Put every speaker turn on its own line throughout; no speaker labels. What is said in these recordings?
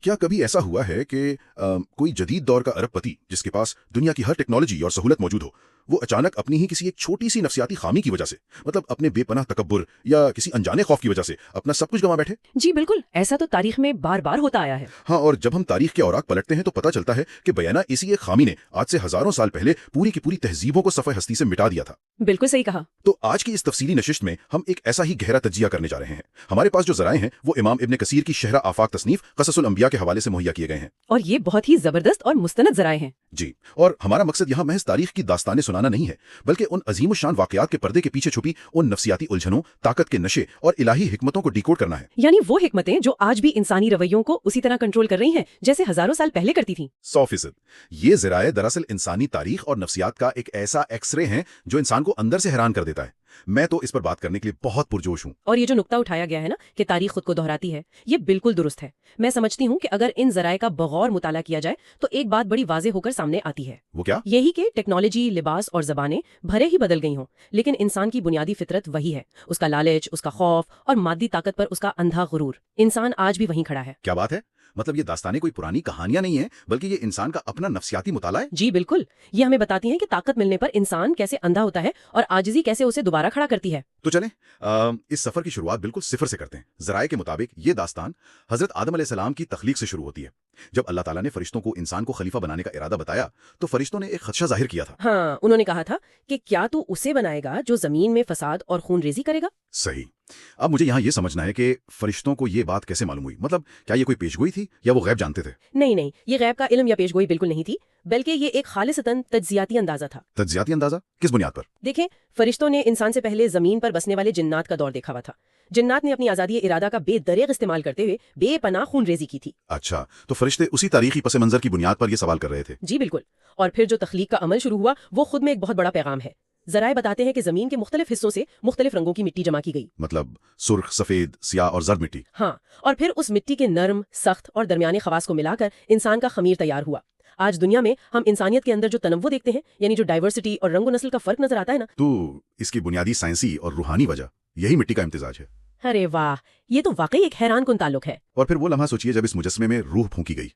क्या कभी ऐसा हुआ है कि कोई जदीद दौर का अरबपति जिसके पास दुनिया की हर टेक्नोलॉजी और सहूलत मौजूद हो, वो अचानक अपनी ही किसी एक छोटी सी नफसियाती खामी की वजह से, मतलब अपने बेपनाह तकब्बुर या किसी अनजाने खौफ की वजह से अपना सब कुछ गंवा बैठे?
जी बिल्कुल, ऐसा तो तारीख में बार बार होता आया है।
हाँ, और जब हम तारीख के औराक पलटते हैं तो पता चलता है कि बयाना इसी एक खामी ने आज से हजारों साल पहले पूरी की पूरी तहजीबों को सफ़े हस्ती से मिटा दिया था।
बिल्कुल सही कहा।
तो आज की इस तफसीली नशिस्त में हम एक ऐसा ही गहरा तज्जिया करने जा रहे हैं। हमारे पास जो ज़राए हैं वो इमाम इब्न कसीर की शहरा आफाक तसनीफ क़ससुल अंबिया के हवाले से मुहैया किए गए हैं,
और ये बहुत ही जबरदस्त और मुस्तनद ज़राए हैं।
जी। और हमारा मकसद यहाँ महज तारीख की दास्तानें सुनाना नहीं है, बल्कि उन अजीम शान वाकयात के पर्दे के पीछे छुपी उन नफसियाती उलझनों, ताकत के नशे और इलाही हिकमतों को डिकोड करना है।
यानी वो हिकमतें जो आज भी इंसानी रवैयों को उसी तरह कंट्रोल कर रही हैं जैसे हजारों साल पहले करती थीं।
100%। ये ज़राए दरअसल इंसानी तारीख और नफसियात का एक ऐसा एक्सरे हैं जो इंसान को अंदर से हैरान कर देता है। मैं तो इस पर बात करने के लिए बहुत पुरजोश हूँ।
और ये जो नुक्ता उठाया गया है ना कि तारीख खुद को दोहराती है, ये बिल्कुल दुरुस्त है। मैं समझती हूँ कि अगर इन ज़राए का बगौर मुताला किया जाए तो एक बात बड़ी वाज़ेह होकर सामने आती है।
वो क्या?
यही कि टेक्नोलॉजी, लिबास और ज़बानें भले ही बदल गई हों, लेकिन इंसान की बुनियादी फितरत वही है। उसका लालच, उसका खौफ और मादी ताकत पर उसका अंधा गुरूर। इंसान आज भी वहीं खड़ा है।
क्या बात है! मतलब ये दास्तानें कोई पुरानी कहानियां नहीं है, बल्कि ये इंसान का अपना नफसियाती मुताला है।
जी बिल्कुल, ये हमें बताती हैं कि ताकत मिलने पर इंसान कैसे अंधा होता है और आजिज़ी कैसे उसे दोबारा खड़ा करती है।
तो चलें इस सफर की शुरुआत बिल्कुल सिफर से करते हैं। ज़राए के मुताबिक ये दास्तान हजरत आदम अलैहिस्सलाम की तख्लीक से शुरू होती है। जब अल्लाह ताला ने फरिश्तों को इंसान को खलीफा बनाने का इरादा बताया तो फरिश्तों ने एक खदशा जाहिर किया था।
हाँ, उन्होंने कहा था कि क्या तू उसे बनाएगा जो जमीन में फसाद और खून रेजी करेगा।
सही। अब मुझे यहाँ ये समझना है कि फरिश्तों को ये बात कैसे मालूम हुई? मतलब क्या ये कोई पेशगोई थी या वो गैब जानते थे?
नहीं नहीं, ये गैब का इल्म या पेशगोई बिल्कुल नहीं थी, बल्कि ये एक खालिसतन तज्जियाती अंदाजा था।
तज्जियाती अंदाजा? किस बुनियाद पर?
देखें, फरिश्तों ने इंसान से पहले जमीन पर बसने वाले जिन्नात का दौर देखा हुआ था। जिन्नात ने अपनी आजादी इरादा का बेदरेग इस्तेमाल करते हुए बेपनाह खून रेजी की थी।
अच्छा, तो फरिश्ते उसी तारीखी पस मंजर की बुनियाद पर ये सवाल कर रहे थे।
जी बिल्कुल। और फिर जो तख्लीक का अमल शुरू हुआ वो खुद में एक बहुत बड़ा पैगाम है। ज़राए बताते हैं कि जमीन के मुख्तलिफ हिस्सों से मुख्तलिफ रंगों की मिट्टी जमा की गई।
मतलब सुर्ख, सफेद, सियाह और जर्द मिट्टी।
हाँ, और फिर उस मिट्टी के नर्म, सख्त और दरमियाने खवास को मिलाकर इंसान का खमीर तैयार हुआ। आज दुनिया में हम इंसानियत के अंदर जो तनव्वुर देखते हैं, यानी जो डाइवर्सिटी और रंग नस्ल का फर्क नजर आता है ना,
तो इसकी बुनियादी साइंसी और रूहानी वजह यही मिट्टी का इम्तिजाज है।
अरे वाह, ये तो वाकई एक हैरान कुन ताल्लुक है।
और फिर वो लम्हा सोचिए जब इस मुजस्मे में रूह फूंकी गई।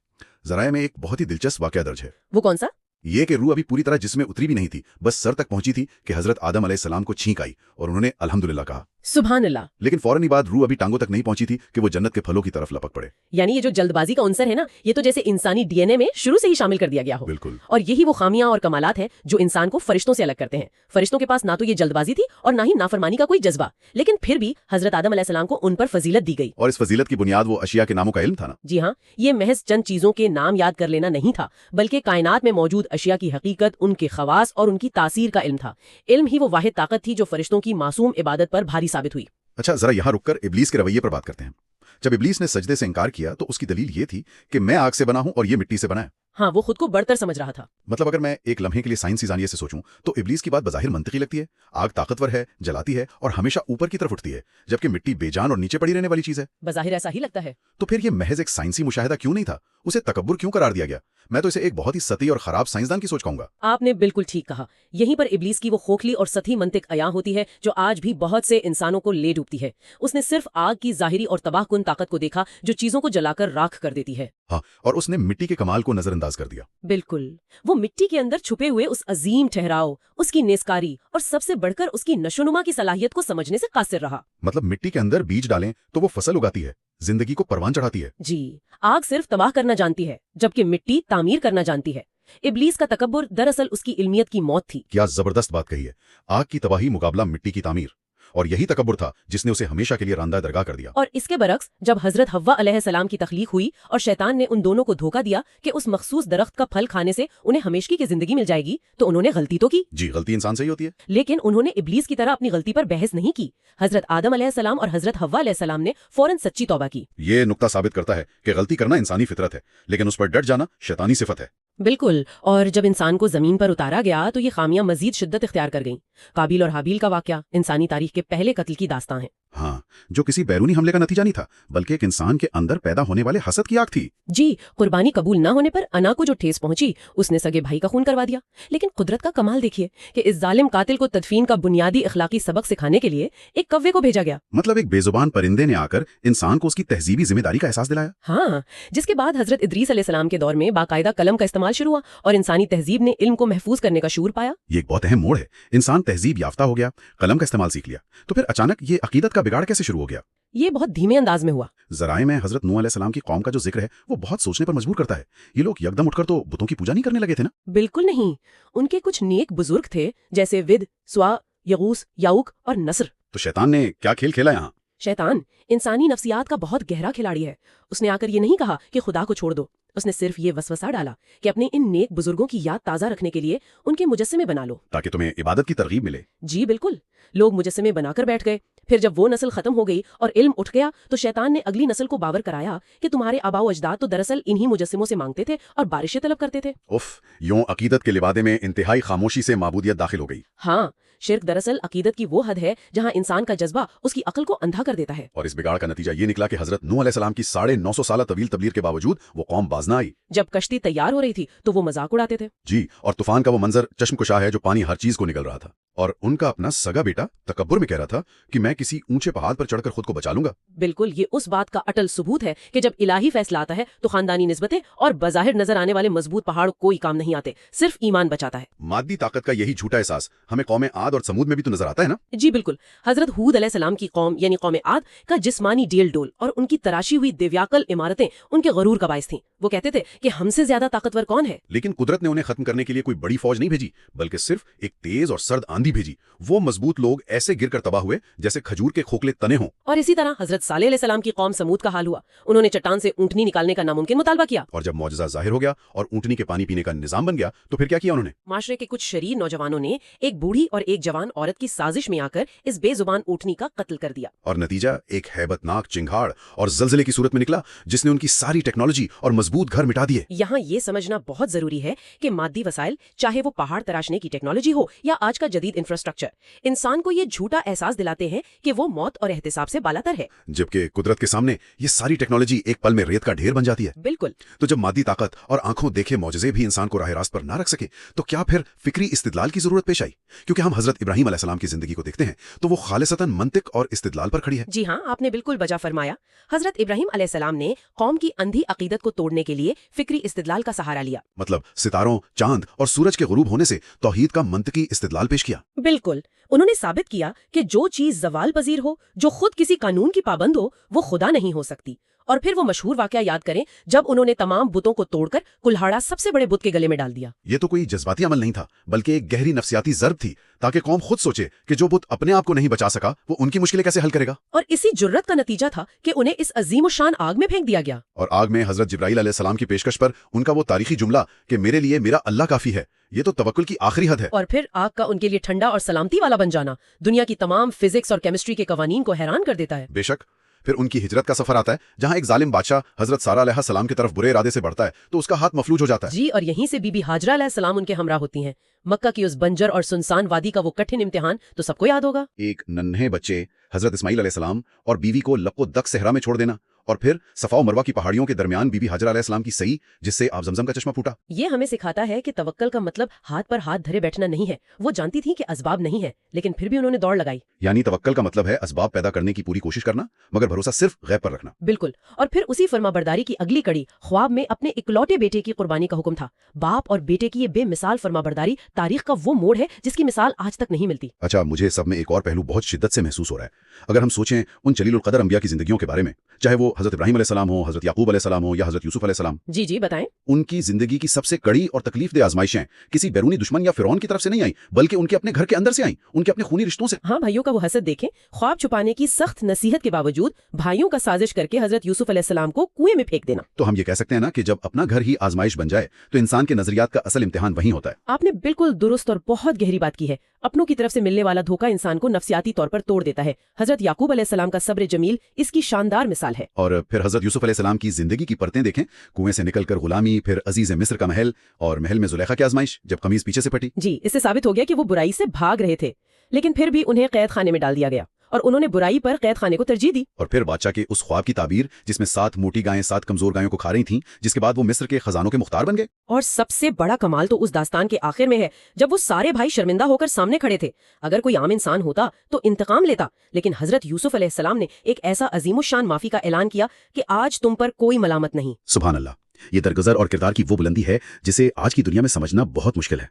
ज़राए में एक बहुत ही दिलचस्प वाकया दर्ज है।
वो कौन सा?
ये कि रूह अभी पूरी तरह जिस्म में उतरी भी नहीं थी, बस सर तक पहुंची थी कि हजरत आदम अलैहिस्सलाम को छींक आई और उन्होंने अल्हम्दुलिल्लाह कहा।
सुभान अल्लाह।
लेकिन फौरन ही बाद रूह अभी टांगों तक नहीं पहुंची थी कि वो जन्नत के फलों की तरफ लपक पड़े।
यानी ये जो जल्दबाजी का उनसर है ना, ये तो जैसे इंसानी डीएनए में शुरू से ही शामिल कर दिया गया हो।
बिल्कुल।
और यही वो खामियां और कमालात हैं जो इंसान को फरिश्तों से अलग करते हैं। फरिश्तों के पास ना तो ये जल्दबाजी थी और ना ही नाफरमानी का कोई जज्बा, लेकिन फिर भी हजरत आदम अलैहिस्सलाम को उन पर फजीलत दी गई।
और इस फजीलत की बुनियाद वो अशिया के नामों का इल्म था ना?
जी हाँ, ये महज चंद चीजों के नाम याद कर लेना नहीं था, बल्कि कायनात में मौजूद अशिया की हकीकत, उनके खवास और उनकी तासीर का इल्म था। इल्म ही वो वाहिद ताकत थी जो फरिश्तों की मासूम इबादत पर भारी साबित हुई।
अच्छा, जरा यहाँ रुककर इब्लीस के रवैये पर बात करते हैं। जब इब्लीस ने सजदे से इनकार किया तो उसकी दलील ये थी कि मैं आग से बना हूं और ये मिट्टी से बना है।
हाँ, वो खुद को बढ़तर समझ रहा था।
मतलब अगर मैं एक लम्हे के लिए साइंसी जानिए से सोचूं तो इब्लीस की बात बज़ाहिर मंतकी लगती है। आग ताकतवर है, जलाती है और हमेशा ऊपर की तरफ उठती है, जबकि मिट्टी बेजान और नीचे पड़ी रहने वाली चीज है।
बज़ाहिर ऐसा ही लगता है।
तो फिर ये महज एक साइंसी मुशाहिदा क्यों नहीं था? उसे तकब्बुर क्यों करार दिया गया? मैं तो इसे एक बहुत ही सती और खराब साइंसदान की सोच कहूंगा।
आपने बिल्कुल ठीक कहा। यहीं पर इब्लीस की वो खोखली और सती मंतिक अयां होती है जो आज भी बहुत से इंसानों को ले डूबती है। उसने सिर्फ आग की जाहिरी और तबाहकुन ताकत को देखा जो चीजों को जलाकर राख कर देती है।
हाँ, और उसने मिट्टी के कमाल को नजरअंदाज कर दिया।
बिल्कुल, वो मिट्टी के अंदर छुपे हुए उस अजीम ठहराव, उसकी नेस्कारी और सबसे बढ़कर उसकी नशोनुमा की सलाहियत को समझने से कासिर रहा।
मतलब मिट्टी के अंदर बीज डालें तो वो फसल उगाती है, जिंदगी को परवान चढ़ाती है।
जी, आग सिर्फ तबाह करना जानती है, जबकि मिट्टी तामीर करना जानती है। इब्लीस का तकब्बुर दरअसल उसकी इल्मियत की मौत थी।
क्या जबरदस्त बात कही है। आग की तबाही मुकाबला मिट्टी की तामीर, और यही तकब्बुर था जिसने उसे हमेशा के लिए रांदा दरगाह कर दिया।
और इसके बरक्स जब हजरत हव्वा अलैहिस्सलाम की तख्लीक हुई और शैतान ने उन दोनों को धोखा दिया कि उस मखसूस दरख्त का फल खाने से उन्हें हमेशगी की जिंदगी मिल जाएगी, तो उन्होंने गलती तो की।
जी, गलती इंसान से ही होती है।
लेकिन उन्होंने इब्लीस की तरह अपनी गलती पर बहस नहीं की। हजरत आदम अलैहिस्सलाम और हजरत हव्वा अलैहिस्सलाम ने फौरन सच्ची तौबा की।
ये नुक्ता साबित करता है कि गलती करना इंसानी फितरत है, लेकिन उस पर डट जाना शैतानी सिफत है।
बिल्कुल। और जब इंसान को जमीन पर उतारा गया तो ये खामियां मजीद शिद्दत इख्तियार कर गईं। काबिल और हाबील का वाकया इंसानी तारीख के पहले कत्ल की दास्तां है।
हाँ, जो किसी बैरूनी हमले का नतीजा नहीं था, बल्कि एक इंसान के अंदर पैदा होने वाले हसद की आग थी।
जी, कुर्बानी कबूल ना होने पर अना को जो ठेस पहुंची, उसने सगे भाई का खून करवा दिया। लेकिन कुदरत का कमाल देखिए कि इस जालिम कातिल को तदफीन का बुनियादी इखलाकी सबक सिखाने के लिए एक कव्वे को भेजा गया।
मतलब एक बेजुबान परिंदे ने आकर इंसान को उसकी तहजीबी जिम्मेदारी का एहसास दिलाया।
हाँ, जिसके बाद हजरत इदरीस अलैहिस्सलाम के दौर में बाकायदा कलम का इस्तेमाल शुरू हुआ और इंसानी तहजीब ने इल्म को महफूज करने का शूर पाया।
ये एक बहुत अहम मोड़ है। इंसान तहजीब याफ्ता हो गया, कलम का इस्तेमाल सीख लिया, तो फिर अचानक ये अकीदत का बिगाड़ कैसे शुरू हो गया?
ये बहुत धीमे अंदाज में हुआ।
ज़राए में हजरत नूह अलैहिस्सलाम की कौम का जो जिक्र है वो बहुत सोचने पर मजबूर करता है। ये लोग यकदम उठकर तो बुतों की पूजा नहीं करने लगे थे ना?
बिल्कुल नहीं, उनके कुछ नेक बुजुर्ग थे, जैसे विद, स्वा, यगूस, याऊक और नस्र।
तो शैतान ने क्या खेल खेला यहाँ?
शैतान इंसानी नफ्सियात का बहुत गहरा खिलाड़ी है। उसने आकर ये नहीं कहा कि खुदा को छोड़ दो, उसने सिर्फ ये वसवसा डाला कि अपने इन नेक बुजुर्गों की याद ताज़ा रखने के लिए उनके मुजस्समे बना लो,
ताकि तुम्हें इबादत की तरगीब मिले।
जी बिल्कुल। लोग मुजस्समे बनाकर बैठ गए। फिर जब वो नस्ल खत्म हो गई और इल्म उठ गया, तो शैतान ने अगली नस्ल को बावर कराया कि तुम्हारे आबाओ अजदाद तो दरअसल इन्हीं मुजस्समों से मांगते थे और बारिशें तलब करते थे।
उफ, यूं अकीदत के लिबादे में इंतहाई खामोशी से माबूदियत दाखिल हो गई।
हाँ, शिर्क दरअसल अकीदत की वो हद है जहाँ इंसान का जज्बा उसकी अक्ल को अंधा कर देता है।
और इस बिगाड़ का नतीजा ये निकला कि हजरत नूह अलैहिस्सलाम की 950 साल तवील तबलीग के बावजूद वो कौम बाज ना आई।
जब कश्ती तैयार हो रही थी तो वो मजाक उड़ाते थे।
जी, और तूफान का वो मंजर चश्मकुशा है जो पानी हर चीज को निकल रहा था। और उनका अपना सगा बेटा तकब्बुर में कह रहा था कि मैं किसी ऊंचे पहाड़ पर चढ़कर खुद को बचा लूंगा।
बिल्कुल, ये उस बात का अटल सबूत है कि जब इलाही फैसला आता है तो खानदानी निस्बतें और बज़ाहिर नजर आने वाले मजबूत पहाड़ कोई काम नहीं आते, सिर्फ ईमान बचाता है।
मादी ताकत का यही झूठा एहसास हमें कौम आद और समूद में भी तो नजर आता है ना?
जी बिल्कुल। हजरत हूद अलैहिस्सलाम की कौम यानी कौम आद का जिस्मानी डेल डोल और उनकी तराशी हुई दिव्याकल इमारतें उनके गरूर का बायस थीं। वो कहते थे कि हमसे ज्यादा ताकतवर कौन है।
लेकिन कुदरत ने उन्हें खत्म करने के लिए कोई बड़ी फौज नहीं भेजी, बल्कि सिर्फ एक तेज और सर्द आंधी भेजी। वो मजबूत लोग ऐसे गिरकर तबाह हुए जैसे खजूर के खोखले तने हों।
और इसी तरह हजरत सालेह अलैहिस्सलाम की कौम समूद का हाल हुआ। उन्होंने चट्टान से ऊँटनी निकालने का नामुमकिन मुतालबा किया।
और जब मौजज़ा जाहिर हो गया और ऊँटनी के पानी पीने का निजाम बन गया, तो फिर क्या किया उन्होंने?
माशरे के कुछ शरीर नौजवानों ने एक बूढ़ी और एक जवान औरत की साजिश में आकर इस बेजुबान ऊँटनी का कत्ल कर दिया।
और नतीजा एक हैबतनाक चिंगाड़ और जलजले की सूरत में निकला, जिसने उनकी सारी टेक्नोलॉजी और मजबूत घर मिटा दिए।
यहाँ ये समझना बहुत जरूरी है कि मादी वसाइल, चाहे वो पहाड़ तराशने की टेक्नोलॉजी हो या आज का जदीद इंफ्रास्ट्रक्चर, इंसान को ये झूठा एहसास दिलाते हैं कि वो मौत और एहतिसाब से बालातर है।
जबकि कुदरत के सामने ये सारी टेक्नोलॉजी एक पल में रेत का ढेर बन जाती है।
बिल्कुल।
तो जब मादी ताकत और आंखों देखे मौजज़े भी इंसान को राह रास्त पर ना रख सके, तो क्या फिर फिक्री इस्तिदलाल की जरूरत पेश आई? क्योंकि हम हजरत इब्राहिम अलैहिस्सलाम की जिंदगी को देखते हैं तो वो खालिसतन मंतिक और इस्तिदलाल पर खड़ी है।
जी हाँ, आपने बिल्कुल वजह फरमाया। हजरत इब्राहिम अलैहिस्सलाम ने कौम की अंधी अकीदत को तोड़ने के लिए फिक्री इस्तिदलाल का सहारा लिया।
मतलब सितारों, चांद और सूरज के गुरूब होने से तौहीद का मंतकी इस्तिदलाल पेश किया।
बिल्कुल, उन्होंने साबित किया कि जो चीज जवाल पजीर हो, जो खुद किसी कानून की पाबंद हो, वो खुदा नहीं हो सकती। और फिर वो मशहूर वाकया याद करें जब उन्होंने तमाम बुतों को तोड़कर कुल्हाड़ा सबसे बड़े बुत के गले में डाल दिया।
ये तो कोई जज्बाती अमल नहीं था, बल्कि एक गहरी नफ्सियाती ज़र्ब थी, ताकि कौम खुद सोचे कि जो बुत अपने आप को नहीं बचा सका वो उनकी मुश्किलें कैसे हल करेगा।
और इसी जुर्रत का नतीजा था कि उन्हें इस अजीम शान आग में फेंक दिया गया।
और आग में हजरत जिब्राइल अलैहिस्सलाम की पेशकश पर उनका वो तारीखी जुमला कि मेरे लिए मेरा अल्लाह काफी है, ये तो तवक्कुल की आखिरी हद है।
और फिर आग का उनके लिए ठंडा और सलामती वाला बन जाना दुनिया की तमाम फिजिक्स और केमिस्ट्री के कवानीन को हैरान कर देता है।
बेशक। फिर उनकी हिजरत का सफर आता है, जहां एक जालिम बादशाह हजरत सारा अलैहिस्सलाम की तरफ बुरे इरादे से बढ़ता है तो उसका हाथ मफलूज हो जाता है।
जी, और यहीं से बीबी हाजरा अलैहिस्सलाम उनके हमरा होती हैं। मक्का की उस बंजर और सुनसान वादी का वो कठिन इम्तिहान तो सबको याद होगा।
एक नन्हे बच्चे हजरत इस्माइल अलैहिस्सलाम और बीवी को लको दक सहरा में छोड़ देना, और फिर सफा और मरवा की पहाड़ियों के दरमियान बीबी हाजरा अलैहिस्सलाम की सई, जिससे आप जमजम का चश्मा फूटा।
ये हमें सिखाता है कि तवक्कल का मतलब हाथ पर हाथ धरे बैठना नहीं है। वो जानती थी कि असबाब नहीं है, लेकिन फिर भी उन्होंने दौड़ लगाई।
यानी तवक्कल का मतलब है असबाब पैदा करने की पूरी कोशिश करना, मगर भरोसा सिर्फ गैब पर रखना।
बिल्कुल। और फिर उसी फरमाबरदारी की अगली कड़ी ख्वाब में अपने इकलौते बेटे की कुर्बानी का हुक्म था। बाप और बेटे की ये बेमिसाल फरमाबरदारी तारीख का वो मोड़ है जिसकी मिसाल आज तक नहीं मिलती।
अच्छा, मुझे सब में एक और पहलू बहुत शिद्दत से महसूस हो रहा है। अगर हम सोचें उन जलीलुल कदर अंबिया की जिंदगियों के बारे में, चाहे वो हजरत इब्राहिम अलैहिस्सलाम हो, हजरत याकूब अलैहिस्सलाम हो या हजरत यूसुफ अलैहिस्सलाम।
जी जी बताएं।
उनकी जिंदगी की सबसे कड़ी और तकलीफदेह आजमाइशें किसी बैरूनी दुश्मन या फिरौन की तरफ से नहीं आई, बल्कि उनके अपने घर के अंदर से आई, उनके अपने खूनी रिश्तों से।
हाँ, भाइयों का वो हसद देखें। ख्वाब छुपाने की सख्त नसीहत के बावजूद भाइयों का साजिश करके हजरत यूसुफ अलैहिस्सलाम को कुएं में फेंक देना।
तो हम ये कह सकते हैं ना कि जब अपना घर ही आजमाइश बन जाए तो इंसान के नजरियात का असल इम्तिहान वहीं होता है।
आपने बिल्कुल दुरुस्त और बहुत गहरी बात की है। अपनों की तरफ से मिलने वाला धोखा इंसान को नफ्सियाती तौर पर तोड़ देता है। हजरत याकूब अलैहिस्सलाम का सब्र जमील इसकी शानदार मिसाल है।
और फिर हजरत यूसुफ अलैहिस्सलाम की जिंदगी की परतें देखें, कुएं से निकलकर गुलामी, फिर अजीज मिस्र का महल, और महल में जुलेखा की आजमाइश जब कमीज पीछे से फटी।
जी, इससे साबित हो गया कि वो बुराई से भाग रहे थे, लेकिन फिर भी उन्हें कैद खाने में डाल दिया गया। और उन्होंने बुराई पर कैद खाने को तरजीह दी।
और फिर बादशाह के उस ख्वाब की ताबीर जिसमें 7 मोटी गायें 7 कमजोर गायों को खा रही थीं, जिसके बाद वो मिस्र के खजानों के मुख्तार बन गए।
और सबसे बड़ा कमाल तो उस दास्तान के आखिर में है, जब वो सारे भाई शर्मिंदा होकर सामने खड़े थे। अगर कोई आम इंसान होता तो इंतकाम लेता, लेकिन हजरत यूसुफ अलैहिस्सलाम ने एक ऐसा अजीमुशान माफी का ऐलान किया कि आज तुम पर कोई मलामत नहीं।
सुभान अल्लाह, ये दरगुजर और किरदार की वो बुलंदी है जिसे आज की दुनिया में समझना बहुत मुश्किल है।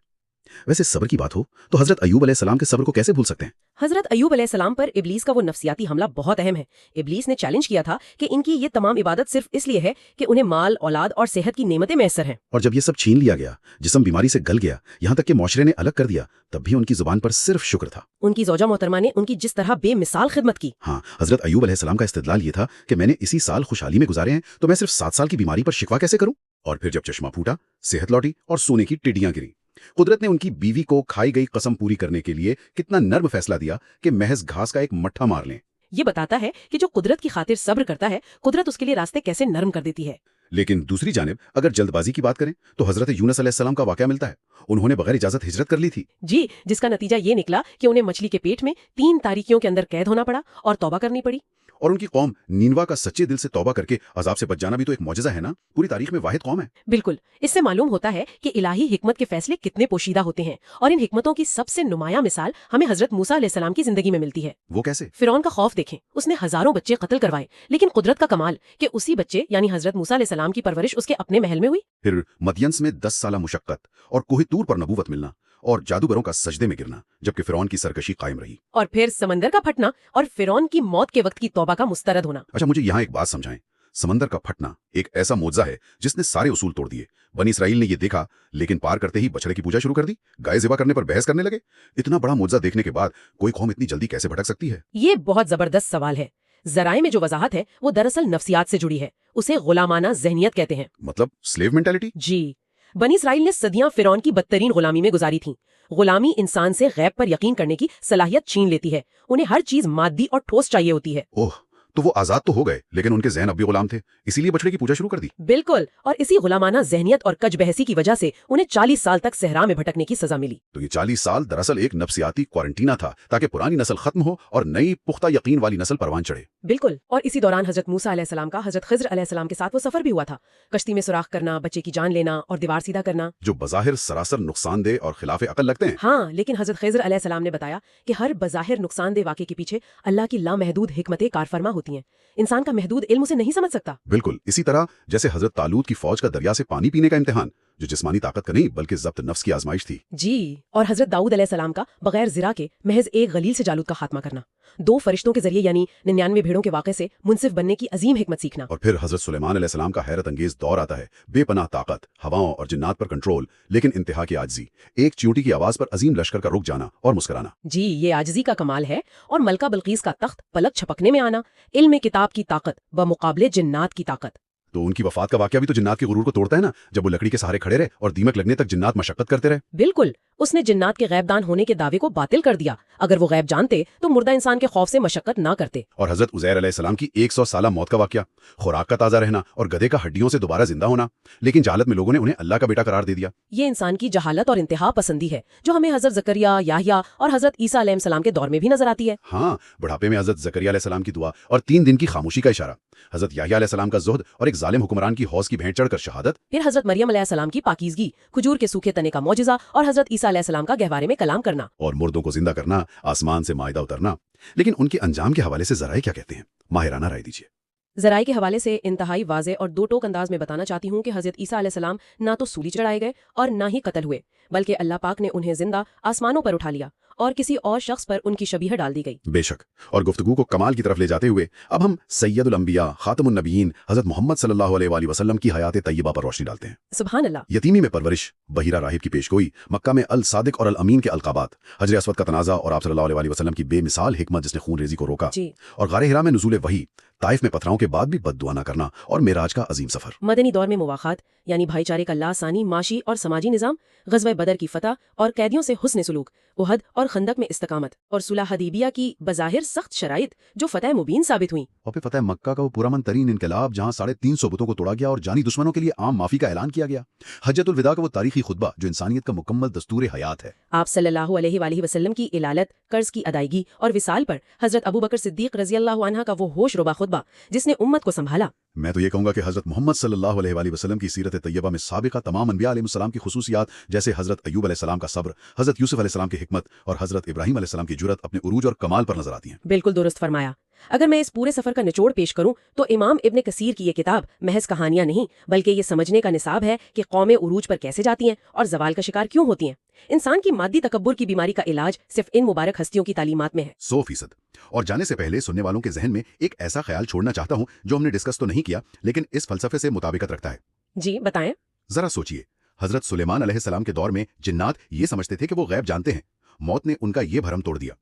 वैसे सब्र की बात हो तो हजरत अय्यूब अलैहिस्सलाम के सब्र को कैसे भूल सकते हैं?
हजरत अय्यूब अलैहिस्सलाम पर इब्लीस का वो नफ्सियाती हमला बहुत अहम है। इब्लीस ने चैलेंज किया था कि इनकी ये तमाम इबादत सिर्फ इसलिए है कि उन्हें माल, औलाद और सेहत की नेमतें मैसर हैं।
और जब ये सब छीन लिया गया, जिस्म बीमारी से गल गया, यहाँ तक कि मुआशरे ने अलग कर दिया, तब भी उनकी जुबान पर सिर्फ शुक्र था।
उनकी ज़ौजा मोहतरमा ने उनकी जिस तरह बेमिसाल खिदमत की।
हाँ, हजरत अय्यूब अलैहिस्सलाम का इस्तिदलाल ये था कि मैंने इसी साल खुशहाली में गुजारे हैं, तो मैं सिर्फ 7 साल की बीमारी पर शिकवा कैसे करूं? और फिर जब चश्मा फूटा, सेहत लौटी और सोने की टिड्डियां गिरी, कुदरत ने उनकी बीवी को खाई गई कसम पूरी करने के लिए कितना नर्म फैसला दिया कि महज घास का एक मट्ठा मार लें।
ये बताता है कि जो कुदरत की खातिर सब्र करता है, कुदरत उसके लिए रास्ते कैसे नरम कर देती है।
लेकिन दूसरी जानिब अगर जल्दबाजी की बात करें तो हजरत यूनुस अलैहिस्सलाम का वाकया मिलता है। उन्होंने बगैर इजाजत हिजरत कर ली थी।
जी, जिसका नतीजा ये निकला कि उन्हें मछली के पेट में 3 तारीकियों के अंदर कैद होना पड़ा और तौबा करनी पड़ी।
और उनकी कौम नीनवा का सच्चे दिल से तौबा करके अजाब से बच जाना भी तो एक मौजज़ा है ना। पूरी तारीख में वाहिद कौम है।
बिल्कुल, इससे मालूम होता है कि इलाही हिकमत के फैसले कितने पोशीदा होते हैं। और इन हिकमतों की सबसे नुमाया मिसाल हमें हजरत मूसा अलैहिस्सलाम की जिंदगी में मिलती है।
वो कैसे?
फिरौन का खौफ देखें, उसने हजारों बच्चे कत्ल करवाए, लेकिन कुदरत का कमाल कि उसी बच्चे यानी हजरत मूसा अलैहिस्सलाम की परवरिश उसके अपने महल में हुई।
फिर मदियंस में 10 साल मुशक्कत और कोहे तूर पर नबूवत मिलना और जादूगरों का सजदे में गिरना, जबकि फिरौन की सरकशी कायम रही।
और फिर समंदर का फटना और फिरौन की मौत के वक्त की तौबा का मुस्तरद होना।
अच्छा, मुझे यहाँ एक बात समझाएं। समंदर का फटना एक ऐसा मौजज़ा है जिसने सारे उसूल तोड़ दिए। बनी इसराइल ने ये देखा, लेकिन पार करते ही बछड़े की पूजा शुरू कर दी, गाय ज़िबा करने पर बहस करने लगे। इतना बड़ा मौजज़ा देखने के बाद कोई कौम इतनी जल्दी कैसे भटक सकती है?
ये बहुत जबरदस्त सवाल है। जराए में जो वजाहत है वो दरअसल नफ्सियात से जुड़ी है। उसे गुलामाना ज़हनियत कहते हैं।
मतलब स्लेव मेंटालिटी?
जी, बनी इसराइल ने सदियां फिरौन की बदतरीन गुलामी में गुजारी थी। गुलामी इंसान से गैब पर यकीन करने की सलाहियत छीन लेती है। उन्हें हर चीज मादी और ठोस चाहिए होती है।
ओह, तो वो आजाद तो हो गए, लेकिन उनके ज़हन अब भी गुलाम थे, इसीलिए बछड़े की पूजा शुरू कर दी।
बिल्कुल, और इसी गुलामाना ज़हनियत और कज बहसी की वजह से उन्हें 40 साल तक सहरा में भटकने की सजा मिली।
तो ये 40 साल दरअसल एक नफ्सियाती क्वारंटीना था, ताकि पुरानी नस्ल खत्म हो और नई पुख्ता यकीन वाली नस्ल परवान चढ़े।
बिल्कुल, और इसी दौरान हजरत मूसा अलैहिस्सलाम का हजरत खिज़्र अलैहिस्सलाम के साथ वो सफर भी हुआ था। कश्ती में सुराख करना, बच्चे की जान लेना और दीवार सीधा करना,
जो बज़ाहिर सरासर नुकसानदेह और खिलाफ अकल लगते हैं।
हाँ, लेकिन हजरत खिज़्र अलैहिस्सलाम ने बताया कि हर बज़ाहिर नुकसानदेह वाक़े के पीछे अल्लाह की लामहदूद हिकमतें कारफरमा होती हैं। इंसान का महदूद इल्म उसे नहीं समझ सकता।
बिल्कुल इसी तरह जैसे हजरत तालूत की फौज का दरिया से पानी पीने का इम्तिहान, जो जिस्मानी ताकत का नहीं बल्कि ज़ब्त नफ्स की आजमाइश थी।
जी, और हजरत दाऊद अलैहिस्सलाम का बगैर ज़िरा के महज एक गलील से जालूत का खात्मा करना, 2 फरिश्तों के जरिए यानी 99 भेड़ों के वाक़े से मुनसिफ बनने की अजीम हिकमत सीखना।
और फिर हजरत सुलेमान अलैहिस्सलाम का हैरत अंगेज दौर आता है। बेपनाह ताकत, हवाओं और जिन्नात पर कंट्रोल, लेकिन इंतहा की आजिज़ी, एक चींटी की आवाज़ पर अजीम लश्कर का रुक जाना और मुस्कुराना।
जी, ये आजिज़ी का कमाल है। और मलका बल्कीस का तख्त पलक छपकने में आना, इल्म किताब की ताकत बमुकाबले जिन्नात की ताकत।
तो उनकी वफात का वाकया भी तो जिन्नात के गुरूर को तोड़ता है ना, जब वो लकड़ी के सहारे खड़े रहे और दीमक लगने तक जिन्नात मशक्कत करते रहे।
बिल्कुल, उसने जिन्नात के गैबदान होने के दावे को बातिल कर दिया। अगर वो गैब जानते तो मुर्दा इंसान के खौफ से मशक्कत ना करते।
और हजरत उज़ैर अलैहिस्सलाम की 100 साला मौत का वाकया, खुराक का ताज़ा रहना और गधे का हड्डियों से दोबारा जिंदा होना, लेकिन जहालत में लोगों ने उन्हें अल्लाह का बेटा करार दे दिया।
ये इंसान की जहालत और इंतहा पसंदी है, जो हमें हजरत जकरिया, याहिया और हजरत ईसा अलैहिस्सलाम के दौर में भी नजर आती है।
हाँ, बुढ़ापे में हजरत जकरिया अलैहिस्सलाम की दुआ और 3 दिन की खामोशी का इशारा, हजरत याहिया अलैहिस्सलाम का ज़ुहद और एक जालिम हुक्मरान की हौस की भेंट चढ़कर शहादत,
फिर हजरत मरियम अलैहिस्सलाम की पाकीज़गी, खजूर के सूखे तने का मौजिज़ा और हजरत ईसा अलैहिस्सलाम का गहवारे में कलाम करना,
और मुर्दों को जिंदा करना, आसमान से मायदा उतरना। लेकिन उनके अंजाम के हवाले से ज़राए क्या कहते हैं? माहिराना राय दीजिए।
ज़राए के हवाले से इंतहाई वाज़े और दो टोक अंदाज में बताना चाहती हूँ कि हजरत ईसा अलैहिस्सलाम ना तो सूली चढ़ाए गए और ना ही कत्ल हुए, बल्कि अल्लाह पाक ने उन्हें जिंदा आसमानों पर उठा लिया और किसी और शख्स पर उनकी शबीह डाल दी गई।
बेशक, और गुफ्तगू को कमाल की तरफ ले जाते हुए अब हम सैयदुल अंबिया खातमुन नबीयीन हजरत मोहम्मद सल्लल्लाहु अलैहि वसल्लम की हयात तय्यबा पर रोशनी डालते हैं।
सुभान अल्लाह।
यतीमी में परवरिश, बहीरा राहिब की पेशगोई, मक्का में अल सादिक और अल अमीन के अलकाबात, हजर अस्वद का तनाज़ा और आप सल्लल्लाहु अलैहि वसल्लम की बेमिसाल हिकमत जिसने खून रेजी को रोका,
जी।
और गारे हिरा में नुज़ूल वही, ताइफ में पथराओं के बाद भी बद्दुआ न करना और मेराज का अजीम सफर।
मदनी दौर में मुवाखात यानी भाईचारे का लासानी माशी और समाजी निज़ाम, ग़ज़वा बदर की फतह और कैदियों से हुस्न सुलूक, احد اور خندق میں استقامت اور صلح حدیبیہ کی بظاہر سخت شرائط جو فتح مبین ثابت ہوئیں۔
اور پھر فتح مکہ کا وہ پرامن ترین انقلاب جہاں 350 بتوں کو توڑا گیا اور جانی دشمنوں کے لیے عام معافی کا اعلان کیا گیا۔ حجۃ الوداع کا وہ تاریخی خطبہ جو انسانیت کا مکمل دستور حیات ہے۔
آپ صلی اللہ علیہ وآلہ وسلم کی علالت، قرض کی ادائیگی اور وصال پر حضرت ابوبکر صدیق رضی اللہ عنہ کا وہ ہوش ربا خطبہ جس نے امت کو سنبھالا۔
میں تو یہ کہوں گا کہ حضرت محمد صلی اللہ علیہ وآلہ وسلم کی سیرت طیبہ میں سابقہ تمام انبیاء علیہ السلام کی خصوصیات جیسے حضرت ایوب علیہ السلام کا صبر، حضرت یوسف علیہ السلام کی حکمت اور حضرت ابراہیم علیہ السلام کی جرأت اپنے عروج اور کمال پر نظر آتی ہیں۔
بالکل درست فرمایا۔ اگر میں اس پورے سفر کا نچوڑ پیش کروں تو امام ابن کثیر کی یہ کتاب محض کہانیاں نہیں بلکہ یہ سمجھنے کا نصاب ہے کہ قومیں عروج پر کیسے جاتی ہیں اور زوال کا شکار کیوں ہوتی ہیں۔ انسان کی مادی تکبر کی بیماری کا علاج صرف ان مبارک ہستیوں کی تعلیمات میں ہے۔
100%۔ اور جانے سے پہلے سننے والوں کے ذہن میں ایک ایسا خیال چھوڑنا چاہتا ہوں جو ہم نے ڈسکس تو نہیں کیا لیکن اس فلسفے سے مطابقت رکھتا ہے۔
جی بتائیں۔
ذرا سوچئے، حضرت سلیمان علیہ السلام کے دور میں جنات یہ سمجھتے تھے کہ وہ غیب جانتے ہیں۔ موت نے ان کا یہ بھرم توڑ دیا۔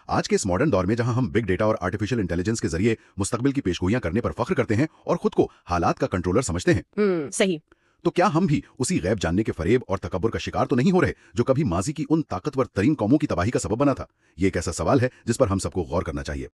آج کے اس ماڈرن دور میں جہاں ہم بگ ڈیٹا اور آرٹیفیشل انٹیلیجنس کے ذریعے مستقبل کی پیشگوئیاں کرنے پر فخر کرتے ہیں اور خود کو حالات کا کنٹرولر سمجھتے ہیں،
صحیح۔
تو کیا ہم بھی اسی غیب جاننے کے فریب اور تکبر کا شکار تو نہیں ہو رہے جو کبھی ماضی کی ان طاقتور ترین قوموں کی تباہی کا سبب بنا تھا؟ یہ ایک ایسا سوال ہے جس پر ہم سب کو غور کرنا چاہیے۔